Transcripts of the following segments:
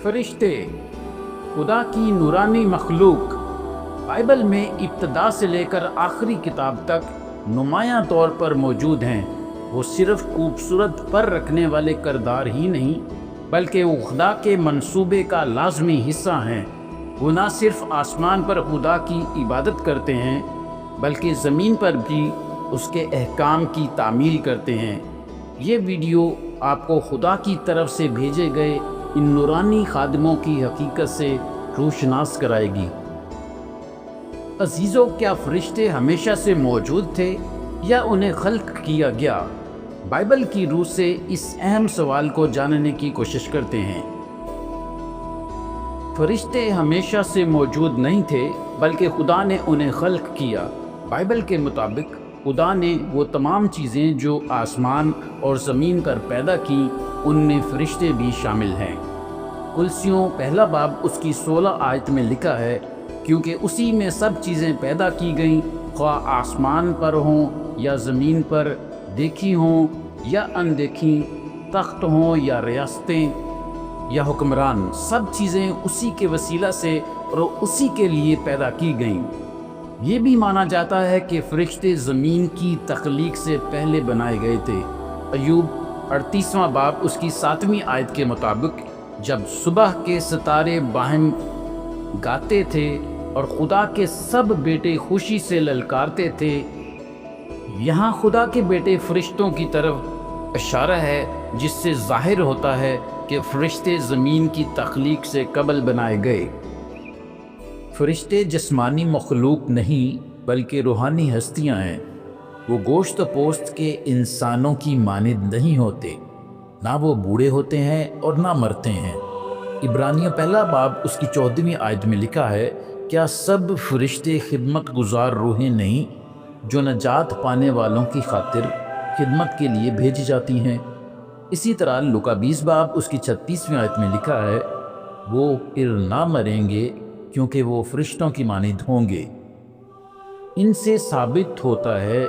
فرشتے خدا کی نورانی مخلوق بائبل میں ابتدا سے لے کر آخری کتاب تک نمایاں طور پر موجود ہیں۔ وہ صرف خوبصورت پر رکھنے والے کردار ہی نہیں بلکہ وہ خدا کے منصوبے کا لازمی حصہ ہیں۔ وہ نہ صرف آسمان پر خدا کی عبادت کرتے ہیں بلکہ زمین پر بھی اس کے احکام کی تعمیل کرتے ہیں۔ یہ ویڈیو آپ کو خدا کی طرف سے بھیجے گئے ان نورانی خادموں کی حقیقت سے روشناس کرائے گی۔ عزیزو، کیا فرشتے ہمیشہ سے موجود تھے یا انہیں خلق کیا گیا؟ بائبل کی روح سے اس اہم سوال کو جاننے کی کوشش کرتے ہیں۔ فرشتے ہمیشہ سے موجود نہیں تھے بلکہ خدا نے انہیں خلق کیا۔ بائبل کے مطابق خدا نے وہ تمام چیزیں جو آسمان اور زمین پر پیدا کی، ان میں فرشتے بھی شامل ہیں۔ کلسیوں پہلا باب اس کی 16 آیت میں لکھا ہے، کیونکہ اسی میں سب چیزیں پیدا کی گئیں، خواہ آسمان پر ہوں یا زمین پر، دیکھی ہوں یا اندیکھی، تخت ہوں یا ریاستیں یا حکمران، سب چیزیں اسی کے وسیلہ سے اور اسی کے لیے پیدا کی گئیں۔ یہ بھی مانا جاتا ہے کہ فرشتے زمین کی تخلیق سے پہلے بنائے گئے تھے۔ ایوب 38واں باب اس کی 7ویں آیت کے مطابق جب صبح کے ستارے باہم گاتے تھے اور خدا کے سب بیٹے خوشی سے للکارتے تھے، یہاں خدا کے بیٹے فرشتوں کی طرف اشارہ ہے، جس سے ظاہر ہوتا ہے کہ فرشتے زمین کی تخلیق سے قبل بنائے گئے۔ فرشتے جسمانی مخلوق نہیں بلکہ روحانی ہستیاں ہیں۔ وہ گوشت و پوست کے انسانوں کی مانند نہیں ہوتے، نہ وہ بوڑھے ہوتے ہیں اور نہ مرتے ہیں۔ عبرانیوں پہلا باب اس کی 14ویں آیت میں لکھا ہے، کیا سب فرشتے خدمت گزار روحیں نہیں جو نجات پانے والوں کی خاطر خدمت کے لیے بھیجی جاتی ہیں؟ اسی طرح لوکا 20 باب اس کی 36ویں آیت میں لکھا ہے، وہ پھر نہ مریں گے کیونکہ وہ فرشتوں کی مانند ہوں گے۔ ان سے ثابت ہوتا ہے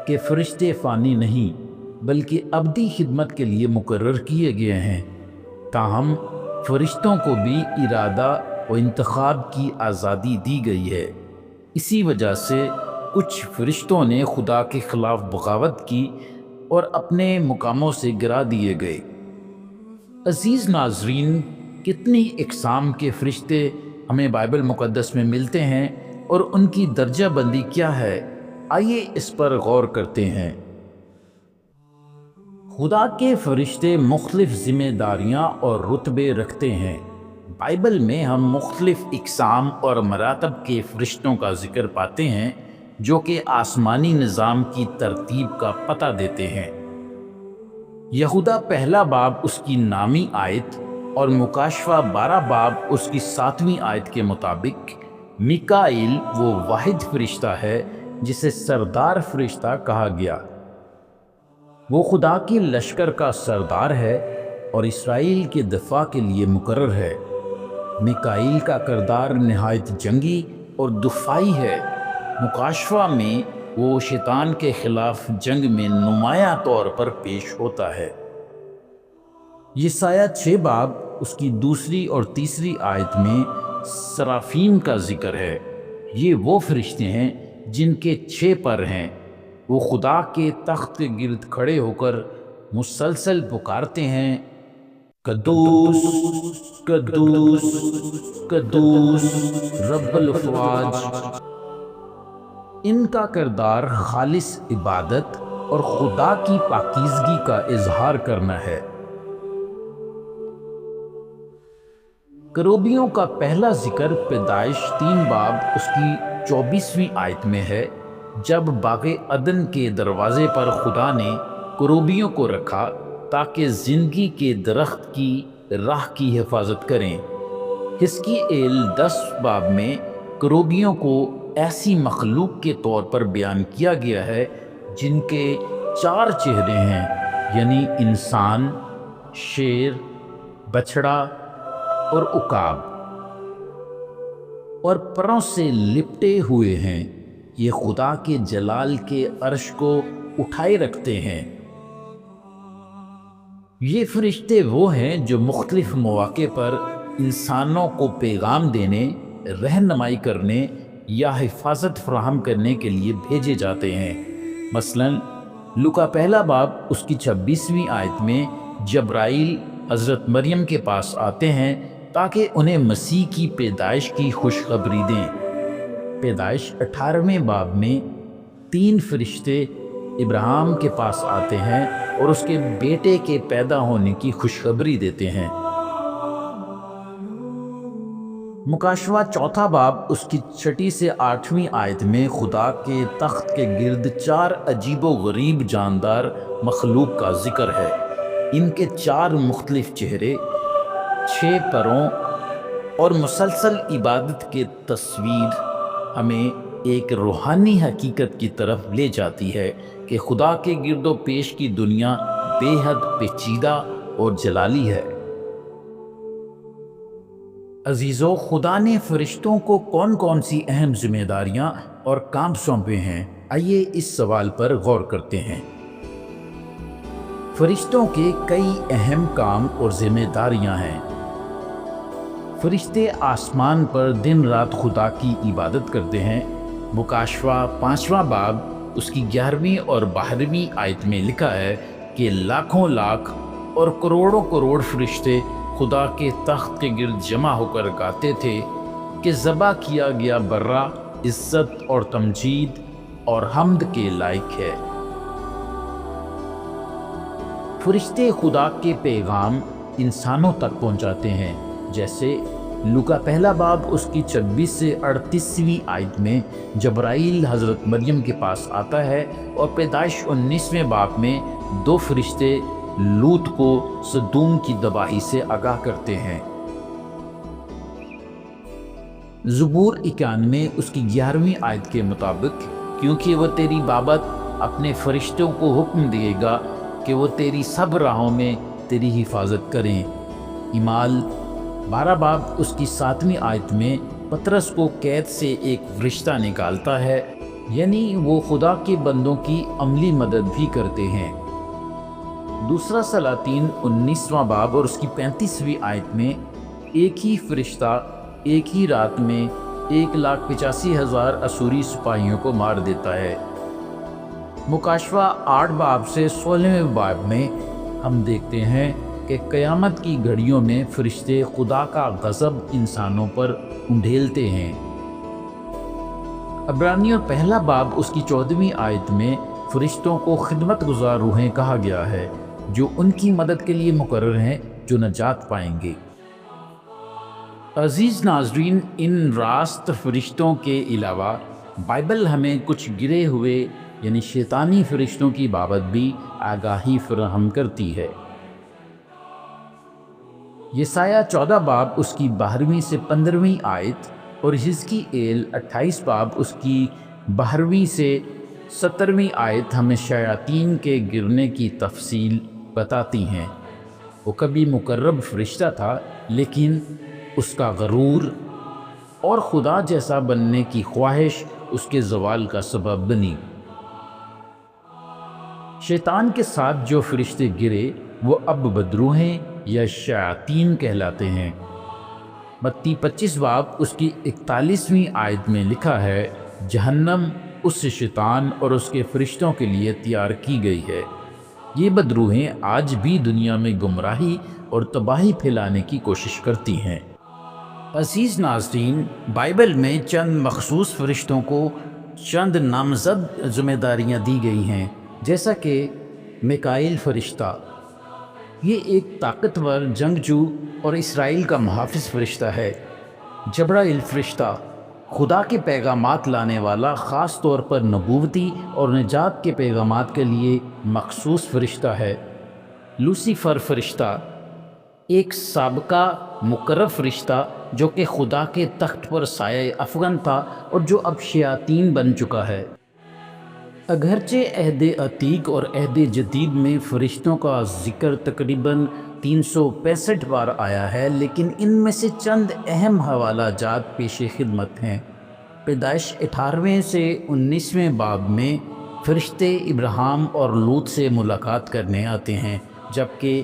کہ فرشتے فانی نہیں بلکہ ابدی خدمت کے لیے مقرر کیے گئے ہیں۔ تاہم فرشتوں کو بھی ارادہ و انتخاب کی آزادی دی گئی ہے۔ اسی وجہ سے کچھ فرشتوں نے خدا کے خلاف بغاوت کی اور اپنے مقاموں سے گرا دیے گئے۔ عزیز ناظرین، کتنی اقسام کے فرشتے ہمیں بائبل مقدس میں ملتے ہیں اور ان کی درجہ بندی کیا ہے؟ آئیے اس پر غور کرتے ہیں۔ خدا کے فرشتے مختلف ذمہ داریاں اور رتبے رکھتے ہیں۔ بائبل میں ہم مختلف اقسام اور مراتب کے فرشتوں کا ذکر پاتے ہیں جو کہ آسمانی نظام کی ترتیب کا پتہ دیتے ہیں۔ یہودا پہلا باب اس کی 9ویں آیت اور مکاشفہ 12 باب اس کی 7ویں آیت کے مطابق میکائیل وہ واحد فرشتہ ہے جسے سردار فرشتہ کہا گیا۔ وہ خدا کی لشکر کا سردار ہے اور اسرائیل کے دفاع کے لیے مقرر ہے۔ میکائیل کا کردار نہایت جنگی اور دفاعی ہے۔ مکاشفہ میں وہ شیطان کے خلاف جنگ میں نمایاں طور پر پیش ہوتا ہے۔ یسایہ 6 باب اس کی 2 اور 3 آیت میں سرافیم کا ذکر ہے۔ یہ وہ فرشتے ہیں جن کے 6 پر ہیں۔ وہ خدا کے تخت کے گرد کھڑے ہو کر مسلسل پکارتے ہیں، قدوس قدوس قدوس رب الافواج۔ ان کا کردار خالص عبادت اور خدا کی پاکیزگی کا اظہار کرنا ہے۔ کروبیوں کا پہلا ذکر پیدائش 3 باب اس کی 24ویں آیت میں ہے، جب باغ عدن کے دروازے پر خدا نے کروبیوں کو رکھا تاکہ زندگی کے درخت کی راہ کی حفاظت کریں۔ حزقییل 10 باب میں کروبیوں کو ایسی مخلوق کے طور پر بیان کیا گیا ہے جن کے 4 چہرے ہیں، یعنی انسان، شیر، بچھڑا اور عقاب، اور پروں سے لپٹے ہوئے ہیں۔ یہ خدا کے جلال کے عرش کو اٹھائے رکھتے ہیں۔ یہ فرشتے وہ ہیں جو مختلف مواقع پر انسانوں کو پیغام دینے، رہنمائی کرنے یا حفاظت فراہم کرنے کے لیے بھیجے جاتے ہیں۔ مثلاً لوکا پہلا باب اس کی 26ویں آیت میں جبرائیل حضرت مریم کے پاس آتے ہیں تاکہ انہیں مسیح کی پیدائش کی خوشخبری دیں۔ پیدائش 18ویں باب میں 3 فرشتے ابراہیم کے پاس آتے ہیں اور اس کے بیٹے کے پیدا ہونے کی خوشخبری دیتے ہیں۔ مکاشفہ چوتھا باب اس کی 6 سے 8ویں آیت میں خدا کے تخت کے گرد 4 عجیب و غریب جاندار مخلوق کا ذکر ہے۔ ان کے 4 مختلف چہرے، 6 پروں اور مسلسل عبادت کے تصویر ہمیں ایک روحانی حقیقت کی طرف لے جاتی ہے کہ خدا کے گرد و پیش کی دنیا بے حد پیچیدہ اور جلالی ہے۔ عزیزو، خدا نے فرشتوں کو کون کون سی اہم ذمہ داریاں اور کام سونپے ہیں؟ آئیے اس سوال پر غور کرتے ہیں۔ فرشتوں کے کئی اہم کام اور ذمہ داریاں ہیں۔ فرشتے آسمان پر دن رات خدا کی عبادت کرتے ہیں۔ مکاشفہ 5واں باب اس کی 11ویں اور 12ویں آیت میں لکھا ہے کہ لاکھوں لاکھ اور کروڑوں کروڑ فرشتے خدا کے تخت کے گرد جمع ہو کر گاتے تھے کہ ذبح کیا گیا برہ عزت اور تمجید اور حمد کے لائق ہے۔ فرشتے خدا کے پیغام انسانوں تک پہنچاتے ہیں، جیسے لوکا پہلا باب اس کی 26 سے 38ویں آیت میں جبرائیل حضرت مریم کے پاس آتا ہے، اور پیدائش 19ویں باب میں 2 فرشتے لوط کو سدوم کی تباہی سے آگاہ کرتے ہیں۔ زبور 91 اس کی 11ویں آیت کے مطابق کیونکہ وہ تیری بابت اپنے فرشتوں کو حکم دے گا کہ وہ تیری سب راہوں میں تیری حفاظت کریں۔ اعمال 12 باب اس کی 7ویں آیت میں پطرس کو قید سے ایک فرشتہ نکالتا ہے، یعنی وہ خدا کے بندوں کی عملی مدد بھی کرتے ہیں۔ دوسرا سلاطین 19واں باب اور اس کی 35ویں آیت میں ایک ہی فرشتہ ایک ہی رات میں 1,85,000 اسوری سپاہیوں کو مار دیتا ہے۔ مکاشفہ 8 باب سے 16ویں باب میں ہم دیکھتے ہیں کہ قیامت کی گھڑیوں میں فرشتے خدا کا غضب انسانوں پر انڈھیلتے ہیں۔ عبرانیوں پہلا باب اس کی 14ویں آیت میں فرشتوں کو خدمت گزار روحیں کہا گیا ہے، جو ان کی مدد کے لیے مقرر ہیں جو نجات پائیں گے۔ عزیز ناظرین، ان راست فرشتوں کے علاوہ بائبل ہمیں کچھ گرے ہوئے یعنی شیطانی فرشتوں کی بابت بھی آگاہی فراہم کرتی ہے۔ یسایہ 14 باب اس کی 12ویں سے 15ویں آیت اور حزقییل 28 باب اس کی 12ویں سے 17ویں آیت ہمیں شیاطین کے گرنے کی تفصیل بتاتی ہیں۔ وہ کبھی مقرب فرشتہ تھا، لیکن اس کا غرور اور خدا جیسا بننے کی خواہش اس کے زوال کا سبب بنی۔ شیطان کے ساتھ جو فرشتے گرے وہ اب بدروہیں یا شیاطین کہلاتے ہیں۔ متی 25 باب اس کی 41ویں آیت میں لکھا ہے، جہنم اس شیطان اور اس کے فرشتوں کے لیے تیار کی گئی ہے۔ یہ بدروہیں آج بھی دنیا میں گمراہی اور تباہی پھیلانے کی کوشش کرتی ہیں۔ عزیز ناظرین، بائبل میں چند مخصوص فرشتوں کو چند نامزد ذمہ داریاں دی گئی ہیں، جیسا کہ میکائیل فرشتہ، یہ ایک طاقتور جنگجو اور اسرائیل کا محافظ فرشتہ ہے۔ جبرائیل فرشتہ خدا کے پیغامات لانے والا، خاص طور پر نبوتی اور نجات کے پیغامات کے لیے مخصوص فرشتہ ہے۔ لوسیفر فرشتہ ایک سابقہ مقرب فرشتہ جو کہ خدا کے تخت پر سایہ افغن تھا اور جو اب شیاطین بن چکا ہے۔ اگرچہ عہد عتیق اور عہد جدید میں فرشتوں کا ذکر تقریباً 365 بار آیا ہے، لیکن ان میں سے چند اہم حوالہ جات پیش خدمت ہیں۔ پیدائش 18ویں سے 19ویں باب میں فرشتے ابراہیم اور لوط سے ملاقات کرنے آتے ہیں، جبکہ